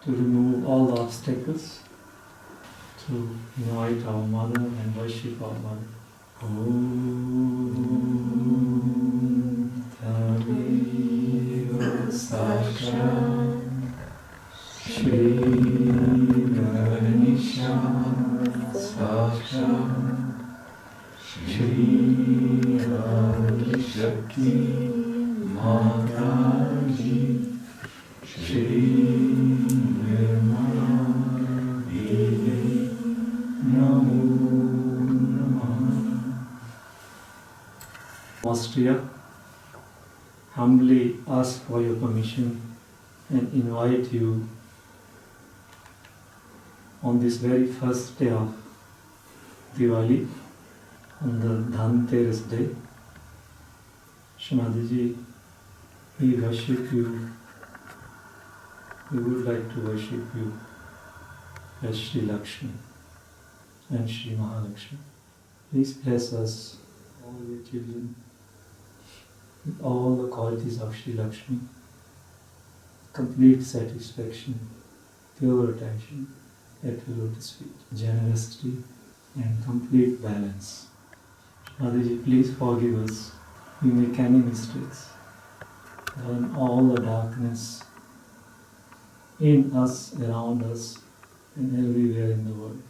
to remove all the obstacles, to invite our mother and worship our mother. Om Tadeva Saksham Shri Ganesham Saksham Shri Adi Shakti Mataji Shri Nirmala Devi Namo Namah. Austria, humbly ask for your permission and invite you on this very first day of Diwali, on the Dhanteras day. Shrimati, we worship you. We would like to worship you as Shri Lakshmi and Shri Mahalakshmi. Please bless us, all your children, with all the qualities of Shri Lakshmi, complete satisfaction, pure attention at your lotus feet, generosity and complete balance. Motherji, please forgive us. We make any mistakes. Burn all the darkness in us, around us, and everywhere in the world.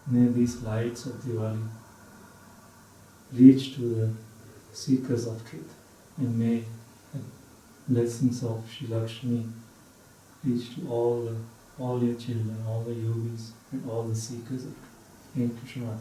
May these lights of Diwali reach to the seekers of truth, and may the blessings of Shri Lakshmi reach to all your children, all the yogis, and all the seekers of truth. Thank you, Shrimati.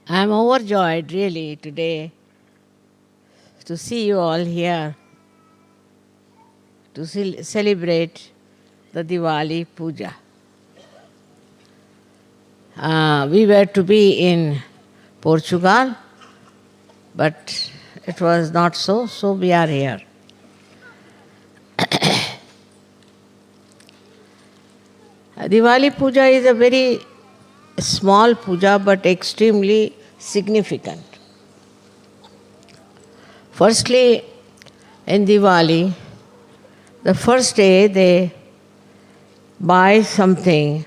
I'm overjoyed really today to see you all here to celebrate the Diwali Puja. We were to be in Portugal, but it was not so, so we are here. Diwali puja is a very small puja but extremely significant. Firstly, in Diwali, the first day they buy something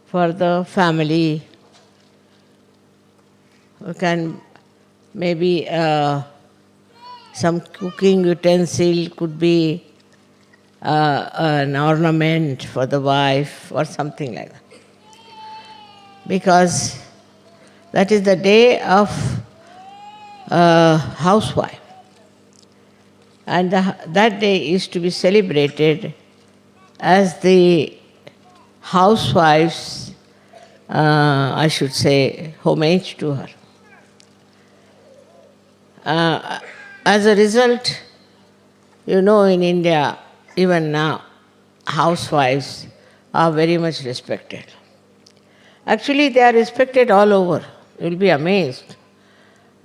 for the family. You can maybe some cooking utensil, could be an ornament for the wife or something like that. Because that is the day of housewife. And that day is to be celebrated as the housewife's, I should say, homage to her. As a result, you know, in India, even now, housewives are very much respected. Actually, they are respected all over. You'll be amazed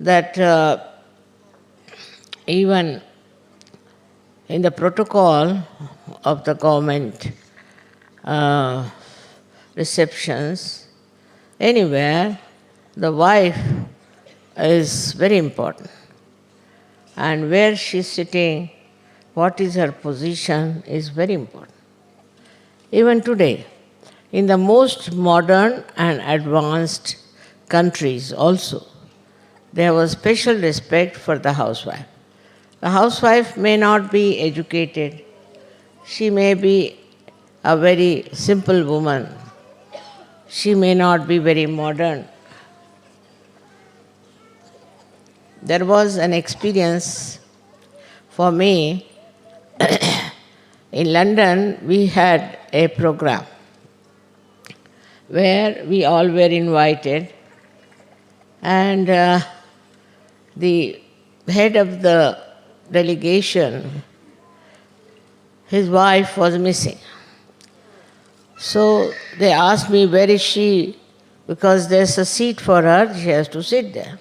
that even in the protocol of the government receptions, anywhere, the wife is very important. And where she's sitting, what is her position is very important. Even today, in the most modern and advanced countries also, there was special respect for the housewife. The housewife may not be educated. She may be a very simple woman. She may not be very modern. There was an experience for me. In London, we had a program where we all were invited, and the head of the delegation, his wife was missing. So they asked me, where is she? Because there's a seat for her, she has to sit there.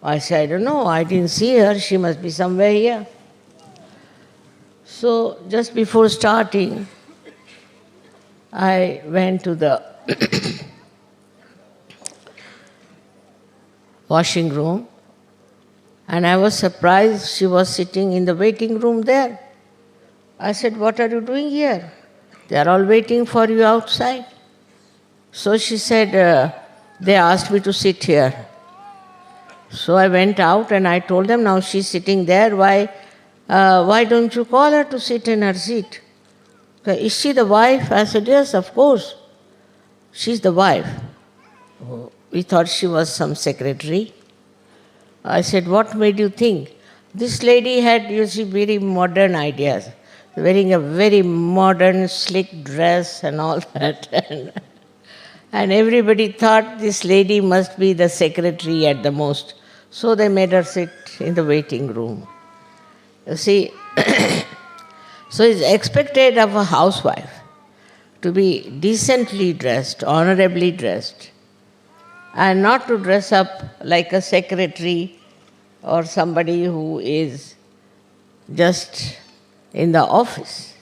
I said, I don't know, I didn't see her, she must be somewhere here. So just before starting, I went to the washing room, and I was surprised she was sitting in the waiting room there. I said, what are you doing here? They are all waiting for you outside. So she said, they asked me to sit here. So I went out and I told them, now she's sitting there, why don't you call her to sit in her seat? Is she the wife? I said, yes, of course. She's the wife. Oh, we thought she was some secretary. I said, what made you think? This lady had, you see, very modern ideas, wearing a very modern, slick dress and all that. And everybody thought this lady must be the secretary at the most. So they made her sit in the waiting room. You see, so it's expected of a housewife to be decently dressed, honorably dressed, and not to dress up like a secretary or somebody who is just in the office,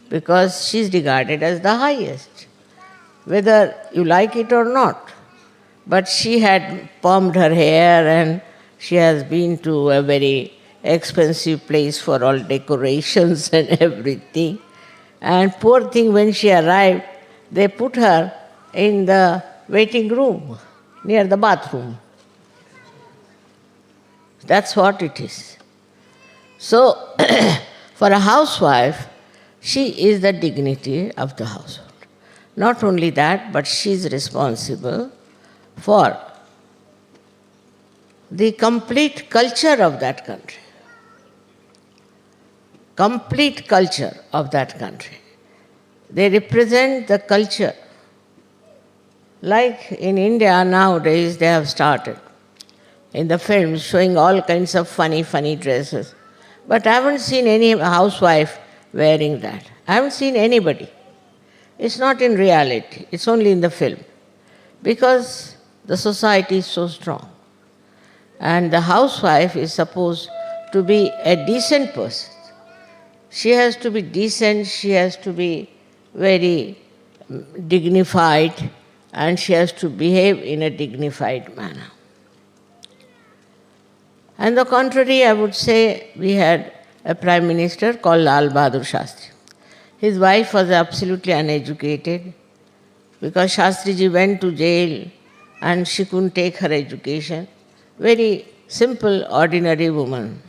because she's regarded as the highest, whether you like it or not. But she had permed her hair and she has been to a very expensive place for all decorations and everything. And poor thing, when she arrived, they put her in the waiting room near the bathroom. That's what it is. So, for a housewife, she is the dignity of the household. Not only that, but she is responsible for the complete culture of that country. Complete culture of that country. They represent the culture. Like in India nowadays, they have started in the films showing all kinds of funny dresses. But I haven't seen any housewife wearing that. I haven't seen anybody. It's not in reality, it's only in the film. Because the society is so strong. And the housewife is supposed to be a decent person. She has to be decent, she has to be very dignified, and she has to behave in a dignified manner. On the contrary, I would say we had a Prime Minister called Lal Bahadur Shastri. His wife was absolutely uneducated because Shastriji went to jail and she couldn't take her education. Very simple, ordinary woman.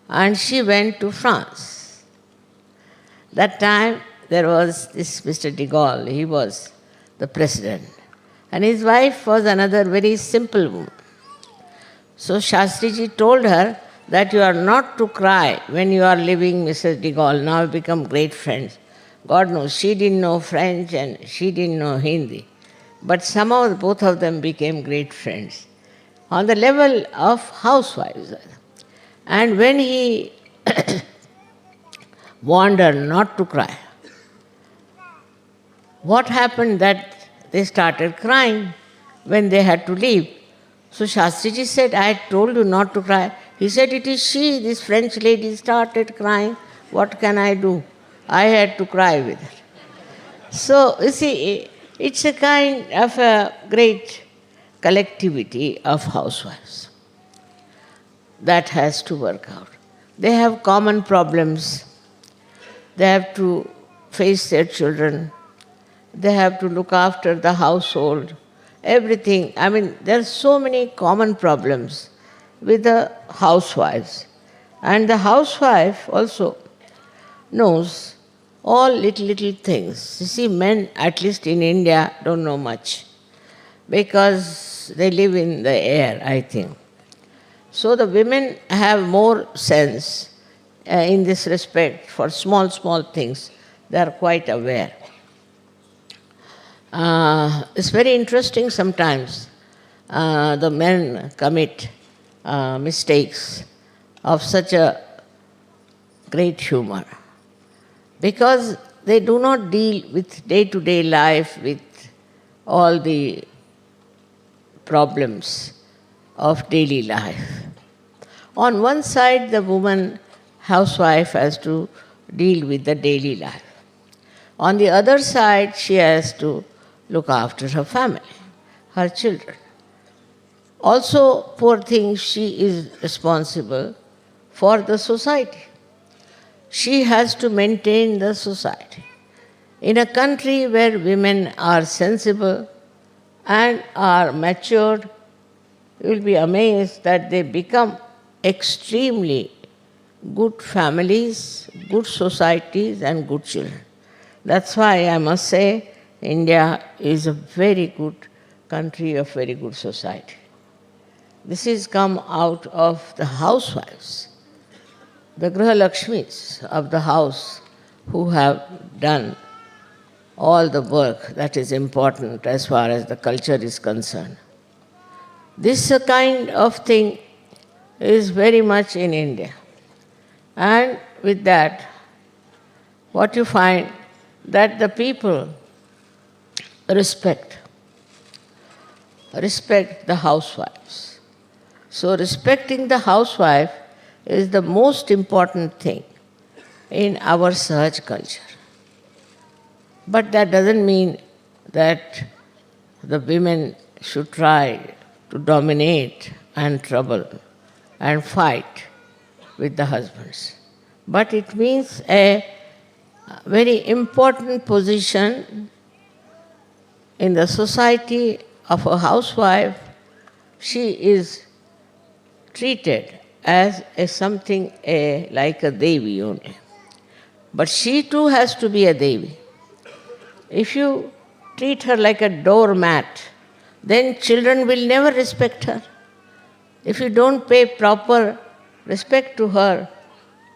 And she went to France. That time there was this Mr. de Gaulle, he was the president. And his wife was another very simple woman. So Shastriji told her that you are not to cry when you are leaving Mrs. de Gaulle. Now you become great friends. God knows, she didn't know French and she didn't know Hindi. But somehow both of them became great friends on the level of housewives. And when he warned her not to cry, what happened that they started crying when they had to leave. So Shastriji said, I had told you not to cry. He said, it is she, this French lady, started crying. What can I do? I had to cry with her. So, you see, it's a kind of a great collectivity of housewives that has to work out. They have common problems. They have to face their children. They have to look after the household, everything. I mean, there are so many common problems with the housewives. And the housewife also knows all little things. You see, men, at least in India, don't know much because they live in the air, I think. So the women have more sense in this respect for small things. They are quite aware. It's very interesting sometimes. The men commit mistakes of such a great humor because they do not deal with day-to-day life, with all the problems of daily life. On one side, the woman housewife has to deal with the daily life. On the other side, she has to look after her family, her children. Also, poor thing, she is responsible for the society. She has to maintain the society. In a country where women are sensible and are matured, you will be amazed that they become extremely good families, good societies, and good children. That's why I must say India is a very good country of very good society. This has come out of the housewives, the Griha Lakshmis of the house who have done all the work that is important as far as the culture is concerned. This kind of thing is very much in India. And with that, what you find that the people respect the housewives. So respecting the housewife is the most important thing in our Sahaj culture. But that doesn't mean that the women should try to dominate and trouble and fight with the husbands. But it means a very important position in the society of a housewife. She is treated as something like a Devi only. But she too has to be a Devi. If you treat her like a doormat, then children will never respect her. If you don't pay proper respect to her,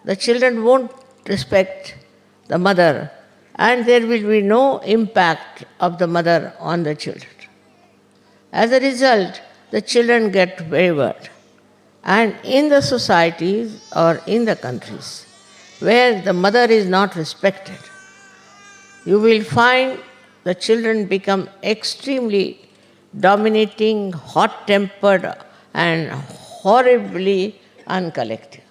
the children won't respect the mother, and there will be no impact of the mother on the children. As a result, the children get wayward. And in the societies or in the countries where the mother is not respected, you will find the children become extremely dominating, hot-tempered, and horribly uncollected.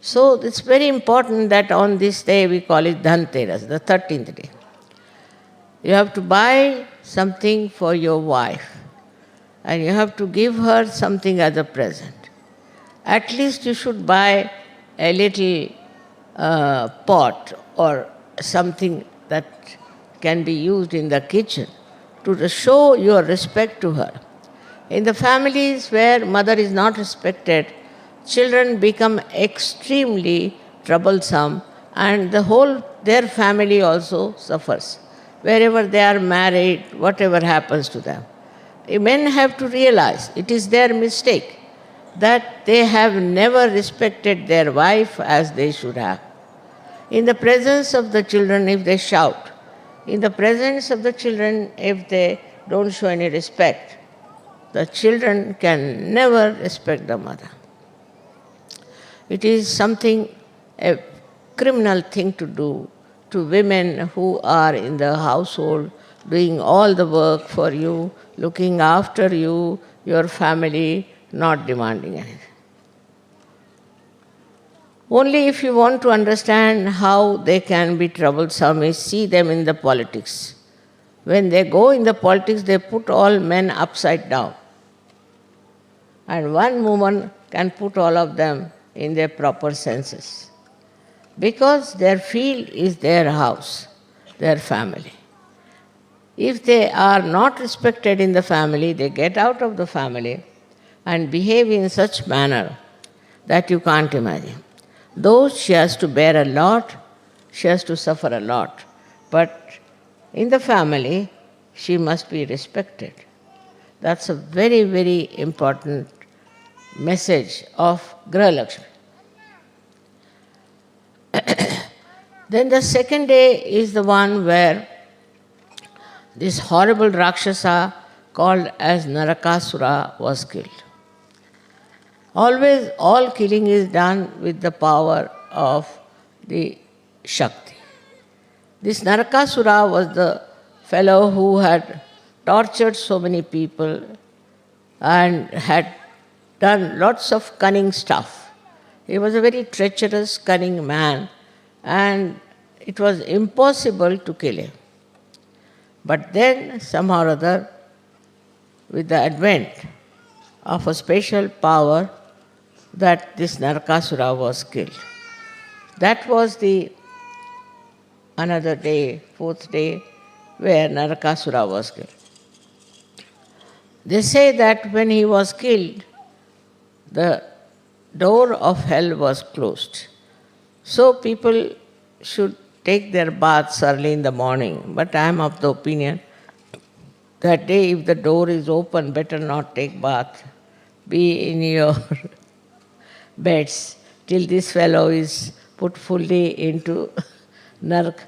So it's very important that on this day we call it Dhanteras, the 13th day. You have to buy something for your wife and you have to give her something as a present. At least you should buy a little pot or something that can be used in the kitchen to show your respect to her. In the families where mother is not respected, children become extremely troublesome and their family also suffers. Wherever they are married, whatever happens to them. Men have to realize it is their mistake that they have never respected their wife as they should have. In the presence of the children, if they shout, in the presence of the children, if they don't show any respect, the children can never respect the mother. It is something, a criminal thing to do to women who are in the household, doing all the work for you, looking after you, your family, not demanding anything. Only if you want to understand how they can be troublesome is see them in the politics. When they go in the politics, they put all men upside down. And one woman can put all of them in their proper senses. Because their field is their house, their family. If they are not respected in the family, they get out of the family and behave in such manner that you can't imagine. Though she has to bear a lot, she has to suffer a lot. But in the family, she must be respected. That's a very, very important message of Graha Lakshmi. Then the second day is the one where this horrible Rakshasa called as Narakasura was killed. Always all killing is done with the power of the Shakti. This Narakasura was the fellow who had tortured so many people and had done lots of cunning stuff. He was a very treacherous, cunning man, and it was impossible to kill him. But then, somehow or other, with the advent of a special power, that this Narakasura was killed. That was the another day, fourth day, where Narakasura was killed. They say that when he was killed, the door of hell was closed. So people should take their baths early in the morning. But I am of the opinion that day if the door is open, better not take bath. Be in your beds till this fellow is put fully into Nark.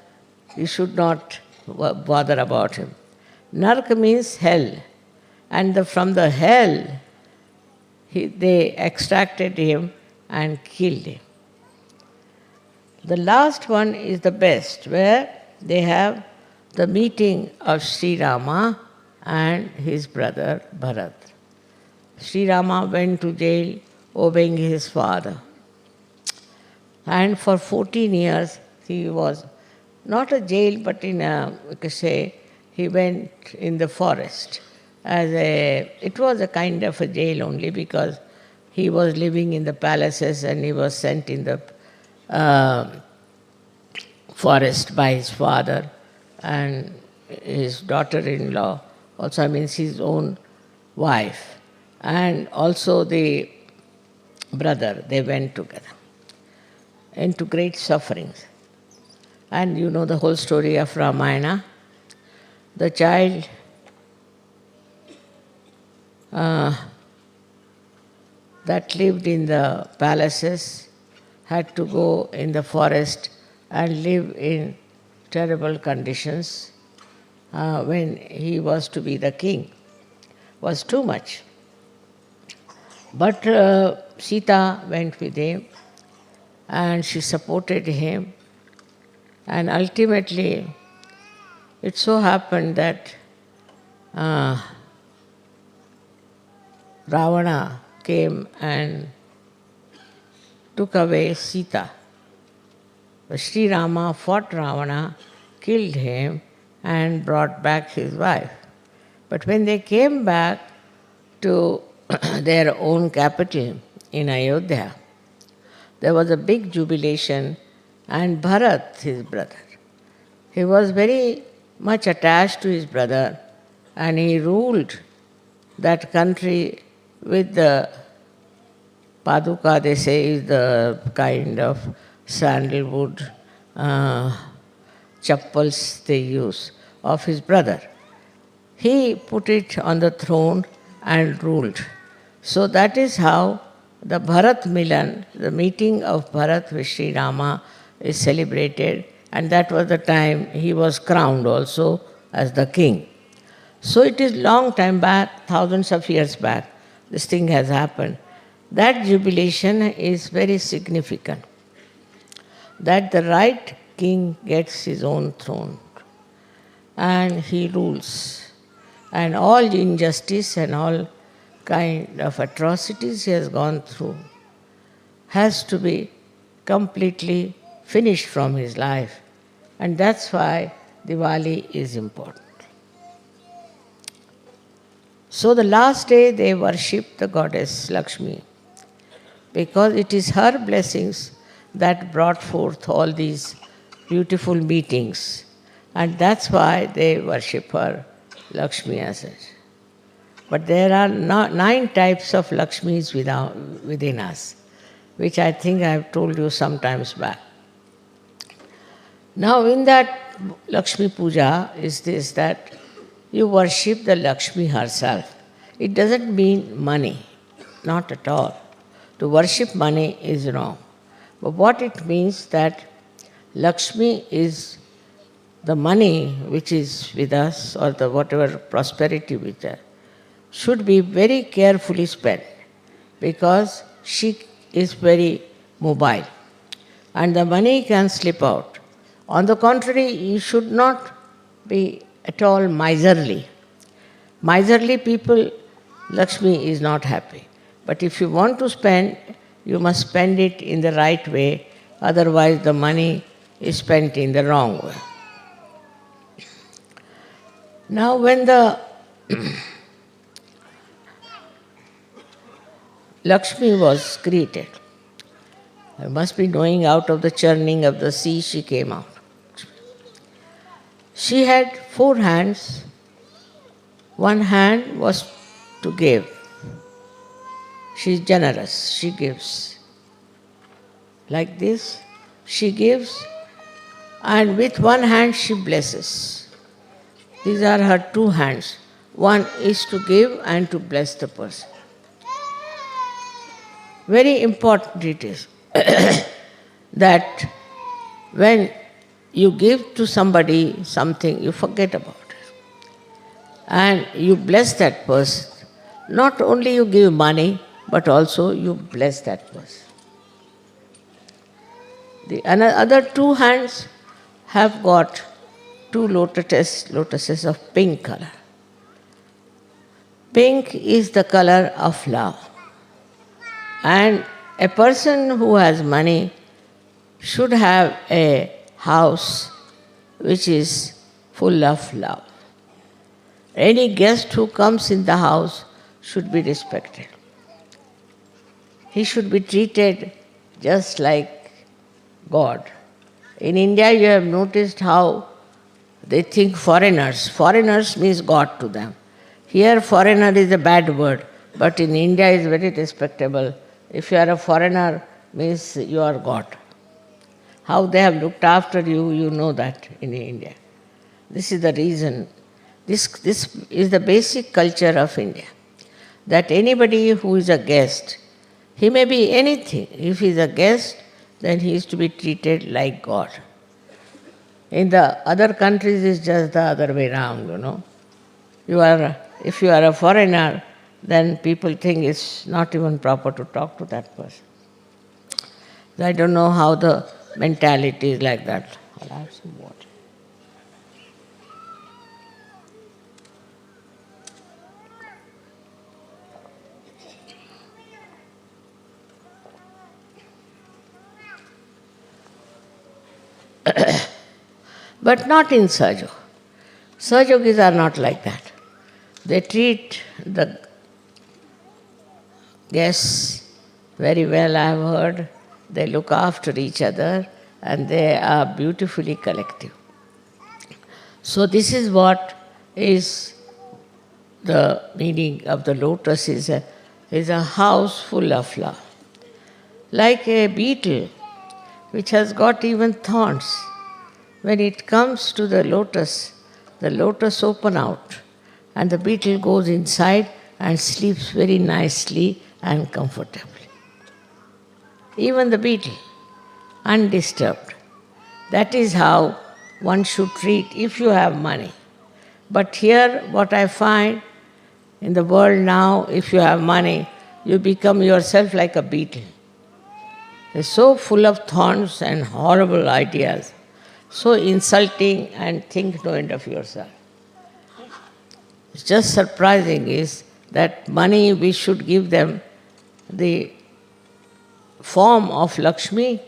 You should not bother about him. Nark means hell. And from the hell, they extracted him and killed him. The last one is the best, where they have the meeting of Sri Rama and his brother Bharat. Sri Rama went to jail obeying his father. And for 14 years he was not a jail, but in a, we could say, he went in the forest. It was a kind of a jail only because he was living in the palaces and he was sent in the forest by his father and his daughter-in-law, also means his own wife, and also the brother. They went together into great sufferings. And you know the whole story of Ramayana. The child that lived in the palaces had to go in the forest and live in terrible conditions when he was to be the king. Was too much. But Sita went with him and she supported him, and ultimately it so happened that Ravana came and took away Sita. Sri Rama fought Ravana, killed him, and brought back his wife. But when they came back to their own capital in Ayodhya, there was a big jubilation, and Bharat, his brother, he was very much attached to his brother, and he ruled that country with the paduka, they say, is the kind of sandalwood chappals they use, of his brother. He put it on the throne and ruled. So that is how the Bharat Milan, the meeting of Bharat with Sri Rama, is celebrated, and that was the time he was crowned also as the king. So it is long time back, thousands of years back, this thing has happened. That jubilation is very significant, that the right king gets his own throne and he rules. And all injustice and all kind of atrocities he has gone through has to be completely finished from his life. And that's why Diwali is important. So the last day they worship the goddess Lakshmi, because it is her blessings that brought forth all these beautiful meetings. And that's why they worship her, Lakshmi, as such. But there are 9 types of Lakshmis within us, which I think I have told you some times back. Now in that Lakshmi Puja is this, that you worship the Lakshmi herself. It doesn't mean money, not at all. To worship money is wrong. But what it means that Lakshmi is the money which is with us, or the whatever prosperity which should be very carefully spent, because she is very mobile and the money can slip out. On the contrary, you should not be at all miserly. Miserly people, Lakshmi is not happy. But if you want to spend, you must spend it in the right way, otherwise the money is spent in the wrong way. Now when the Lakshmi was created, I must be knowing, out of the churning of the sea she came out. She had 4 hands. One hand was to give. She is generous, she gives. Like this, she gives, and with one hand she blesses. These are her 2 hands. One is to give and to bless the person. Very important it is that when you give to somebody something, you forget about it. And you bless that person. Not only you give money, but also you bless that person. The other 2 hands have got 2 lotuses of pink color. Pink is the color of love. And a person who has money should have a house which is full of love. Any guest who comes in the house should be respected. He should be treated just like God. In India, you have noticed how they think foreigners. Foreigners means God to them. Here, foreigner is a bad word, but in India it is very respectable. If you are a foreigner, means you are God. How they have looked after you, you know that in India. This is the reason. This is the basic culture of India. That anybody who is a guest, he may be anything. If he is a guest, then he is to be treated like God. In the other countries, it's just the other way around, you know. If you are a foreigner, then people think it's not even proper to talk to that person. I don't know how the mentality is like that. I'll have some water. But not in Sahaja. Sahajogis are not like that. They treat the guests very well, I have heard. They look after each other and they are beautifully collective. So this is what is the meaning of the lotus, is a house full of love. Like a beetle which has got even thorns. When it comes to the lotus open out and the beetle goes inside and sleeps very nicely and comfortably. Even the beetle, undisturbed. That is how one should treat if you have money. But here, what I find in the world now, if you have money, you become yourself like a beetle. It's so full of thorns and horrible ideas, so insulting, and think no end of yourself. It's just surprising is that money, we should give them the form of Lakshmi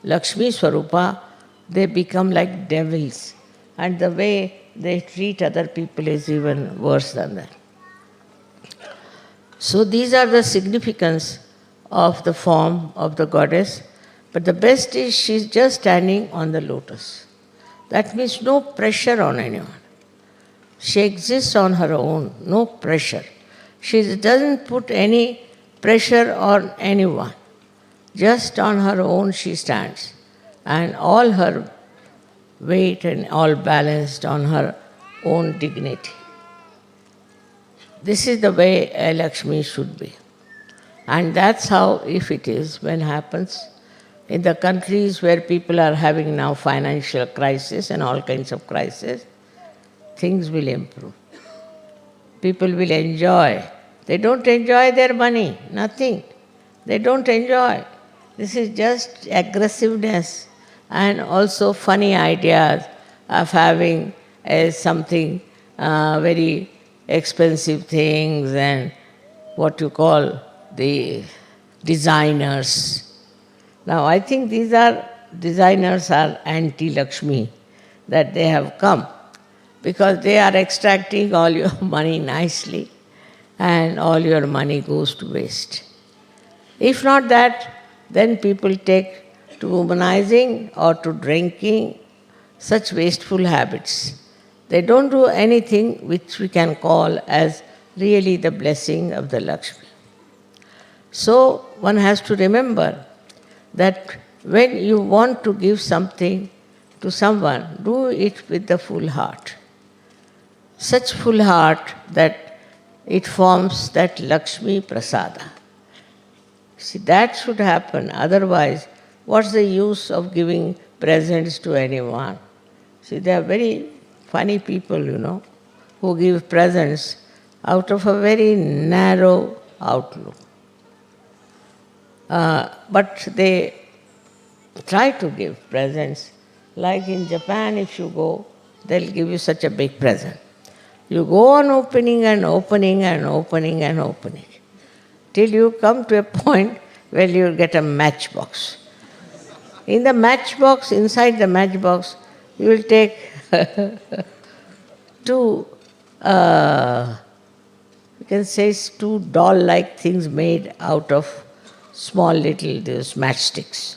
Swarupa, they become like devils. And the way they treat other people is even worse than that. So these are the significance of the form of the goddess. But the best is she's just standing on the lotus. That means no pressure on anyone. She exists on her own, no pressure. She doesn't put any pressure on anyone. Just on her own she stands. And all her weight and all balanced on her own dignity. This is the way a Lakshmi should be. And that's how, if it is, when happens, in the countries where people are having now financial crisis and all kinds of crisis, things will improve. People will enjoy. They don't enjoy their money, nothing. They don't enjoy. This is just aggressiveness and also funny ideas of having something very expensive things and what you call the designers. Now I think these designers are anti-Lakshmi, that they have come because they are extracting all your money nicely and all your money goes to waste. If not that, then people take to womanizing or to drinking, such wasteful habits. They don't do anything which we can call as really the blessing of the Lakshmi. So one has to remember that when you want to give something to someone, do it with the full heart. Such full heart that it forms that Lakshmi Prasada. See, that should happen. Otherwise, what's the use of giving presents to anyone? See, they are very funny people, who give presents out of a very narrow outlook. But they try to give presents. Like in Japan, if you go, they'll give you such a big present. You go on opening and opening and opening and opening, till you come to a point where you'll get a matchbox. In the matchbox, inside the matchbox, you will take two, you can say two doll-like things made out of small little these matchsticks.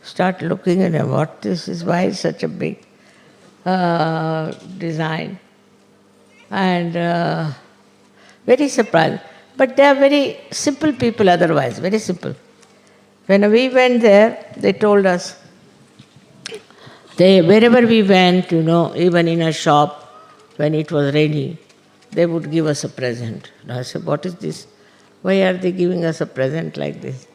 Start looking at them, what this is, why is such a big design? And very surprised. But they are very simple people otherwise, very simple. When we went there, they told us, wherever we went, even in a shop, when it was raining, they would give us a present. And I said, what is this? Why are they giving us a present like this?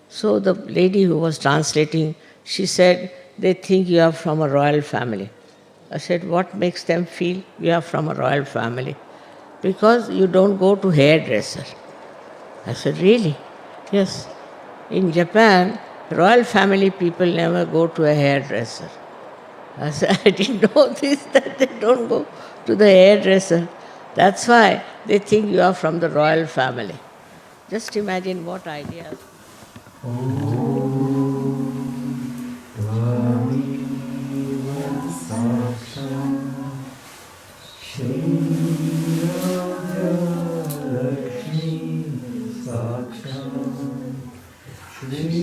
So the lady who was translating, she said, they think you are from a royal family. I said, what makes them feel you are from a royal family? Because you don't go to hairdresser. I said, really? Yes. In Japan, royal family people never go to a hairdresser. I said, I didn't know this, that they don't go to the hairdresser. That's why they think you are from the royal family. Just imagine what ideas. Om Dvani Vansam Shri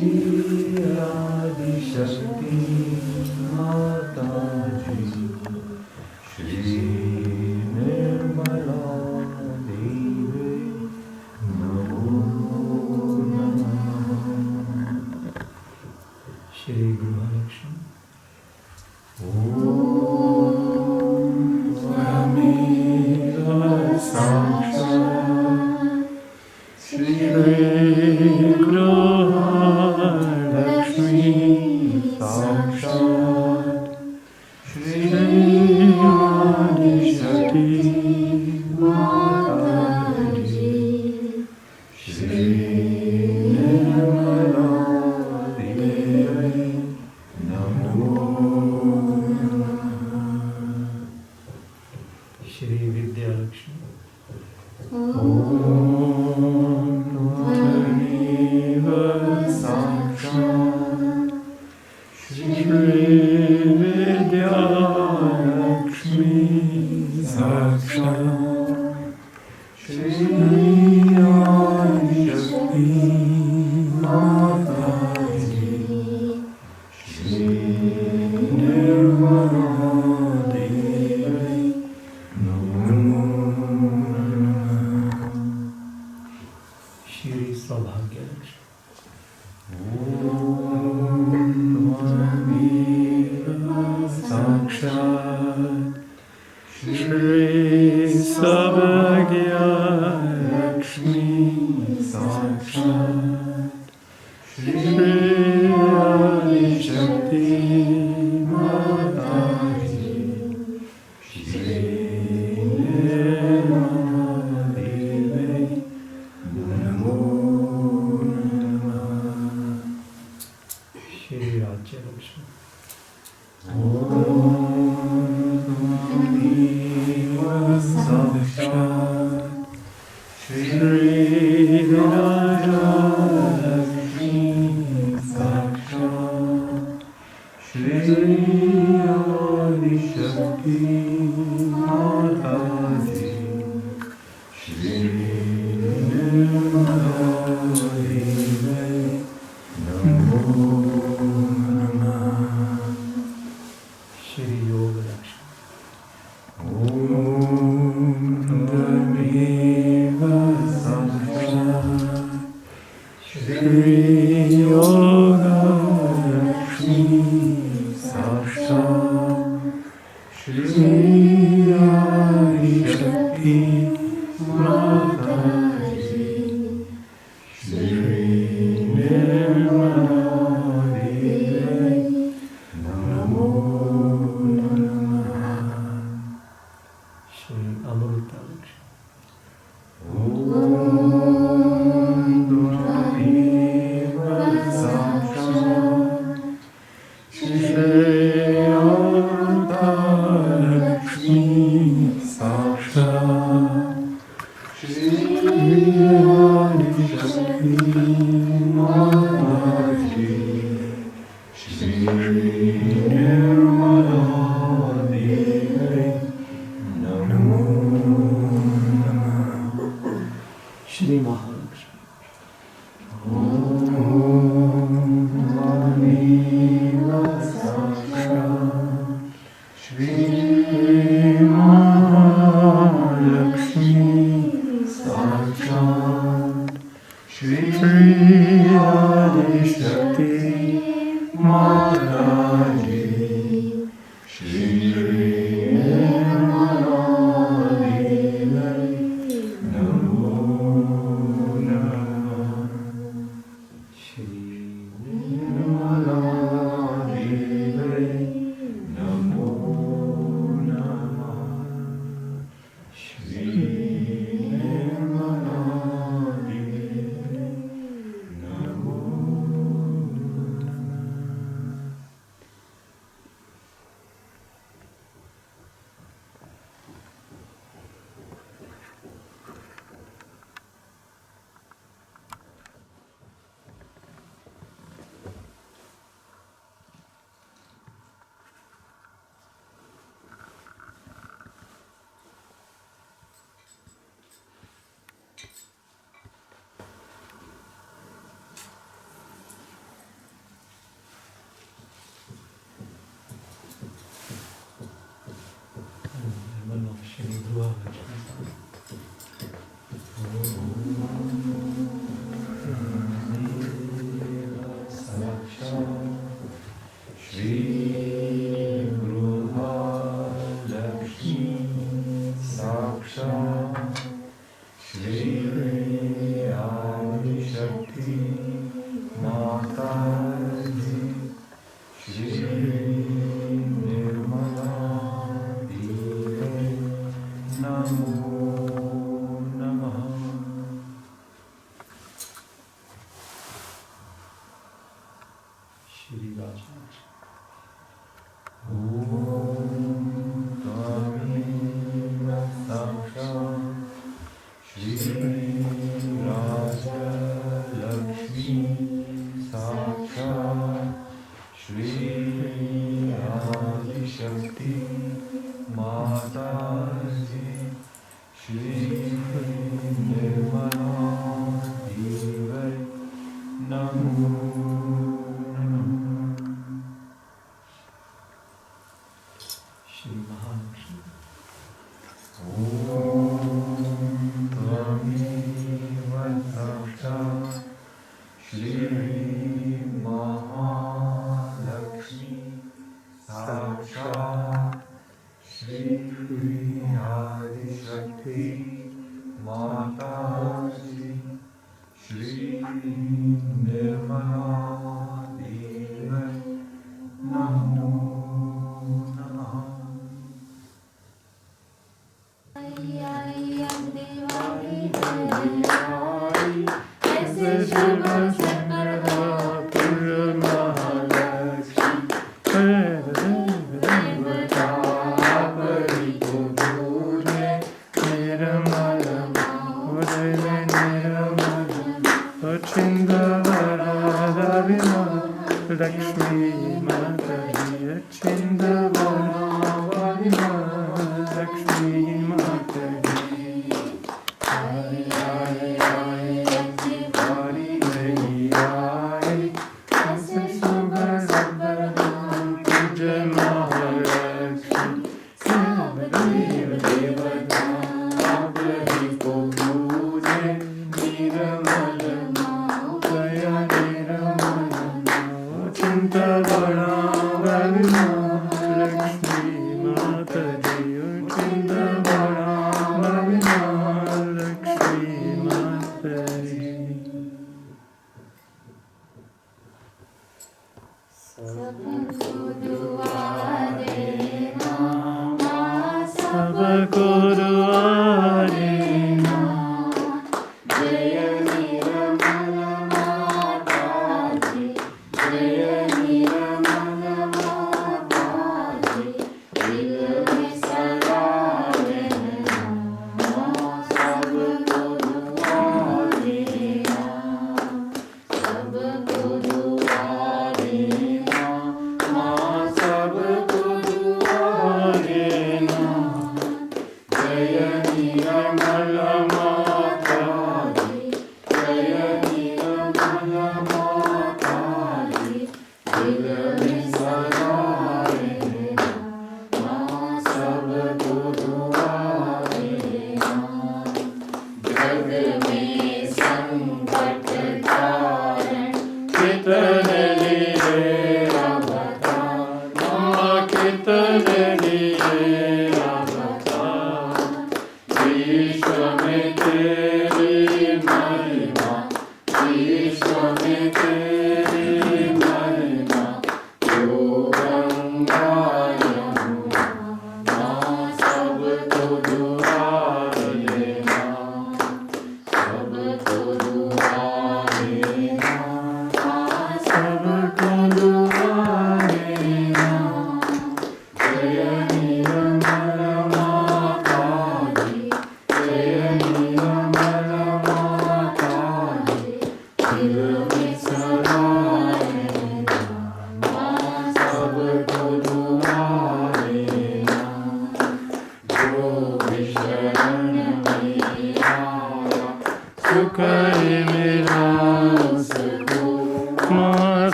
Gruhalakshmi. Shri Vidyalakshmi. Shri Saubhagyalakshmi. Shri Rajyalakshmi. Shri Yogalakshmi. Shri Amrutalakshmi. Shri Mahalakshmi.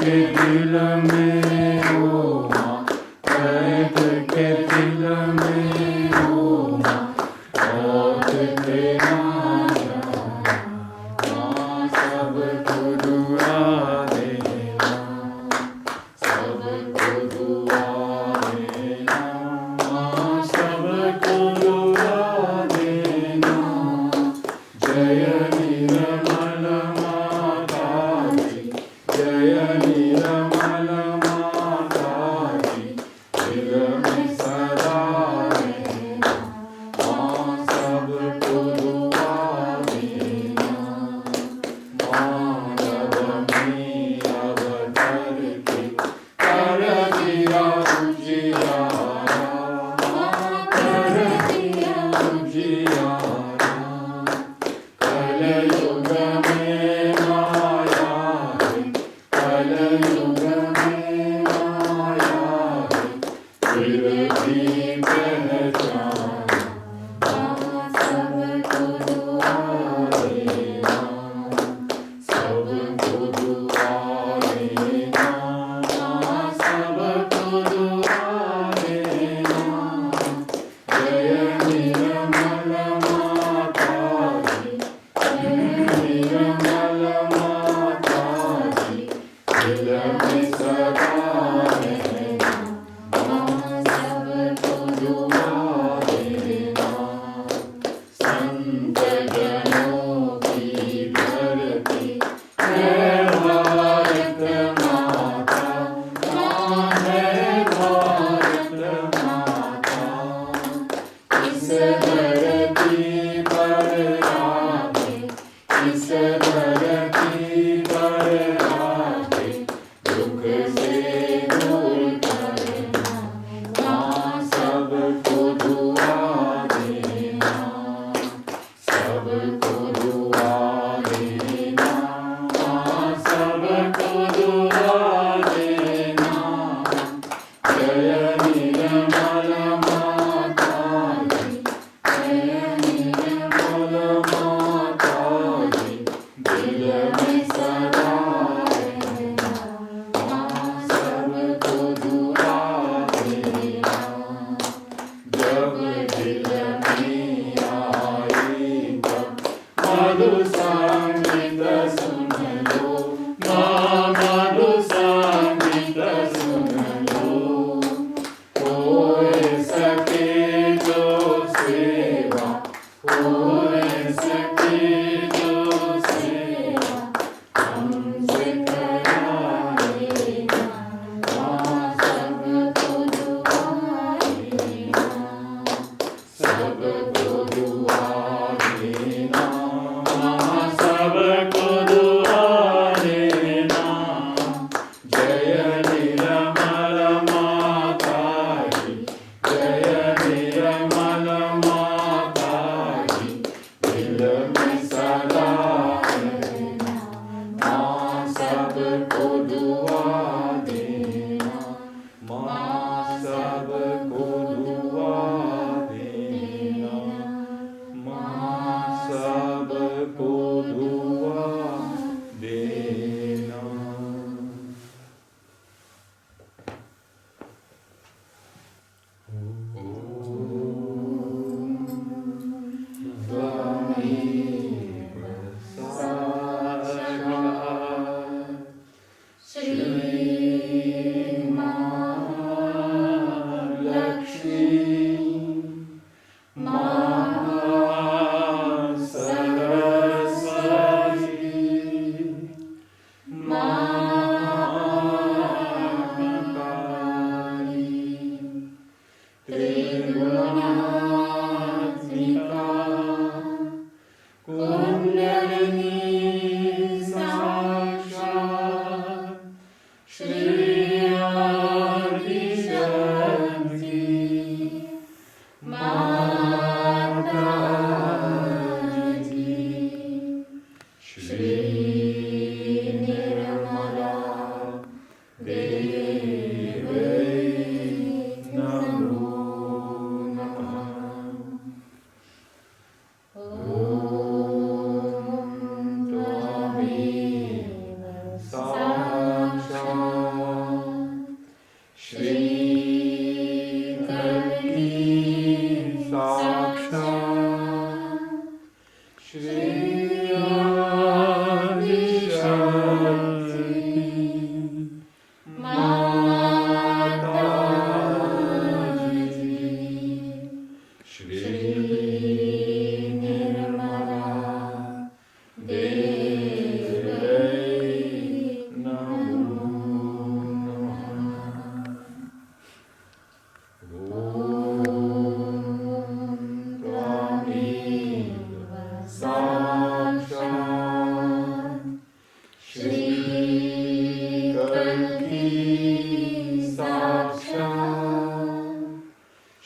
के दिल में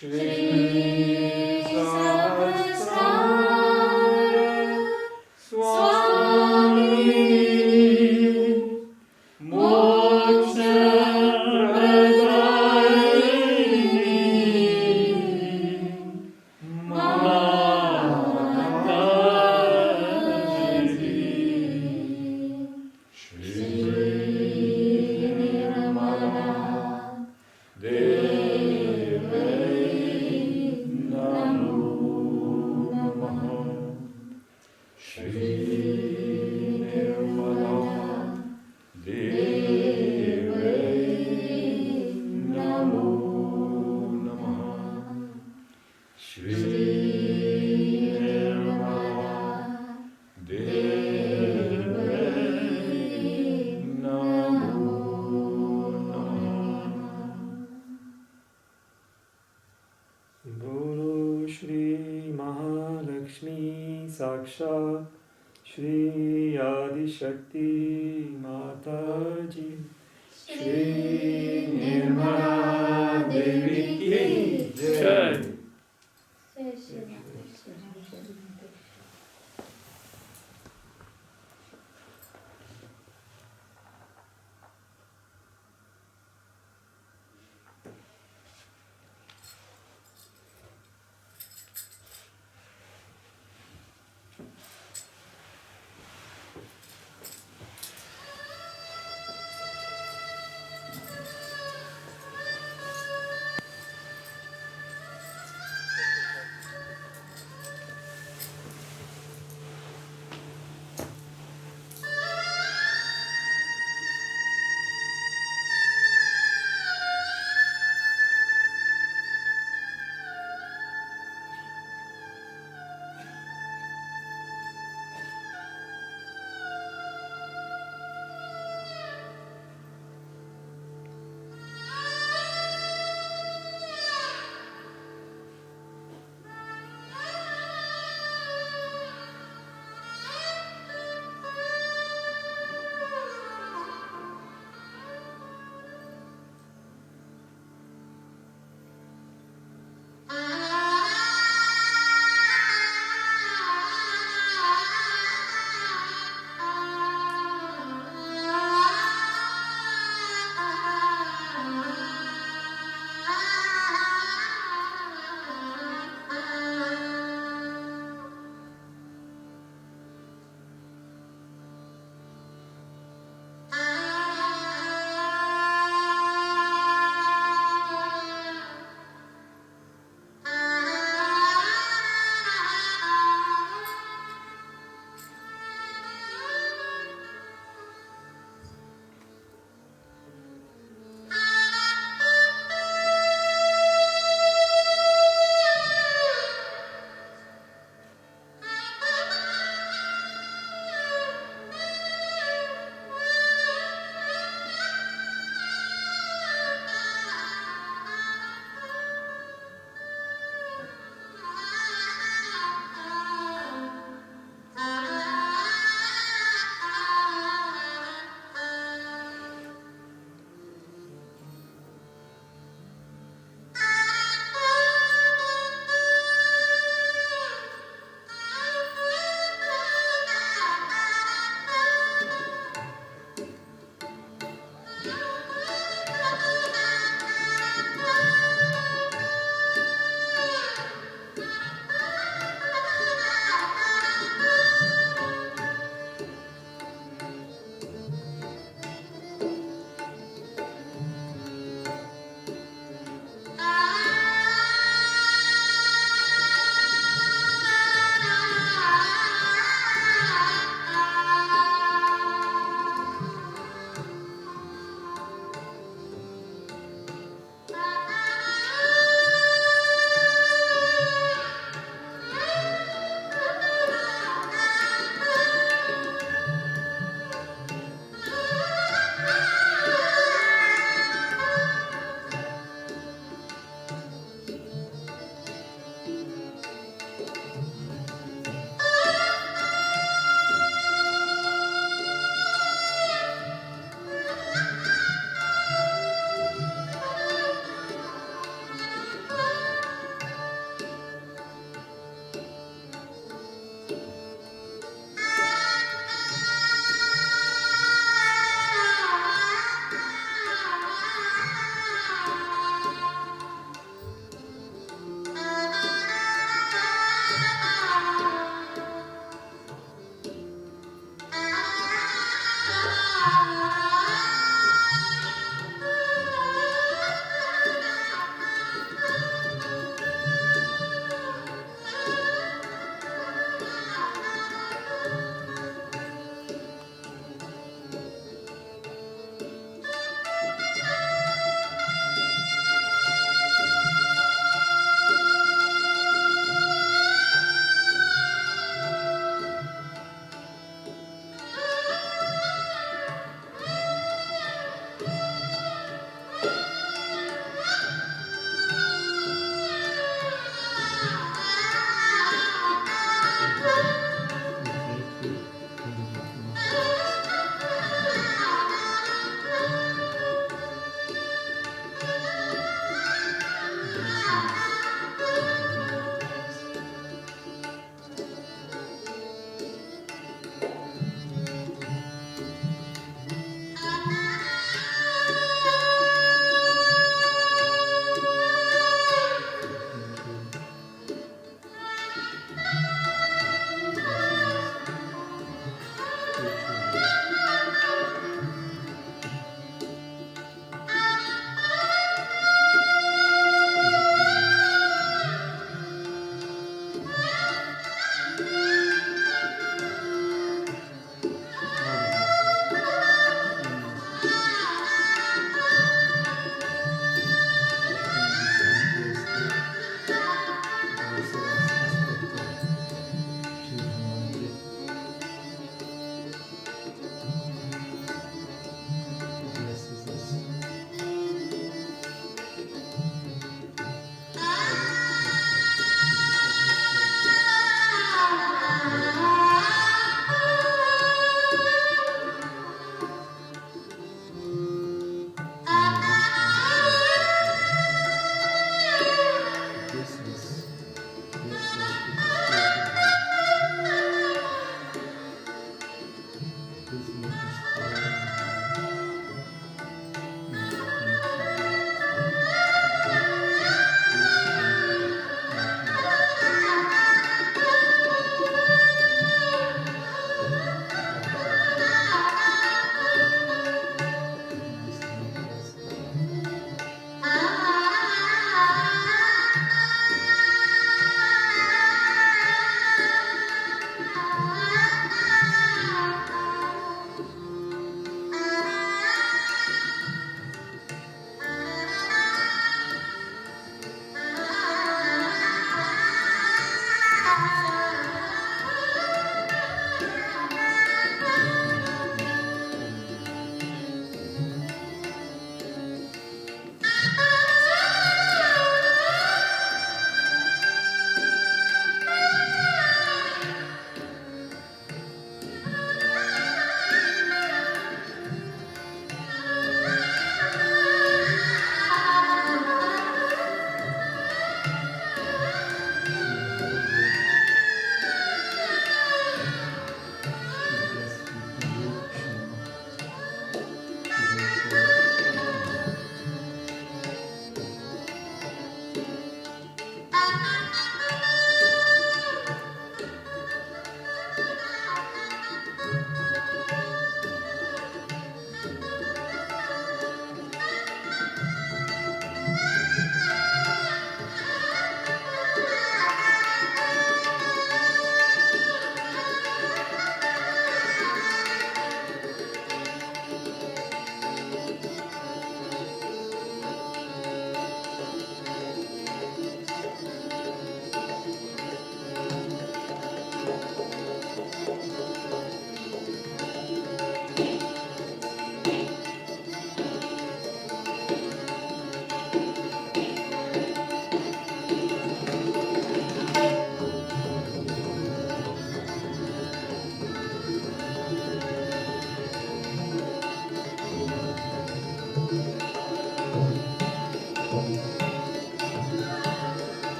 Shri साक्षात् श्री आदि शक्ति माता जी, श्री निर्मला देवी की जय।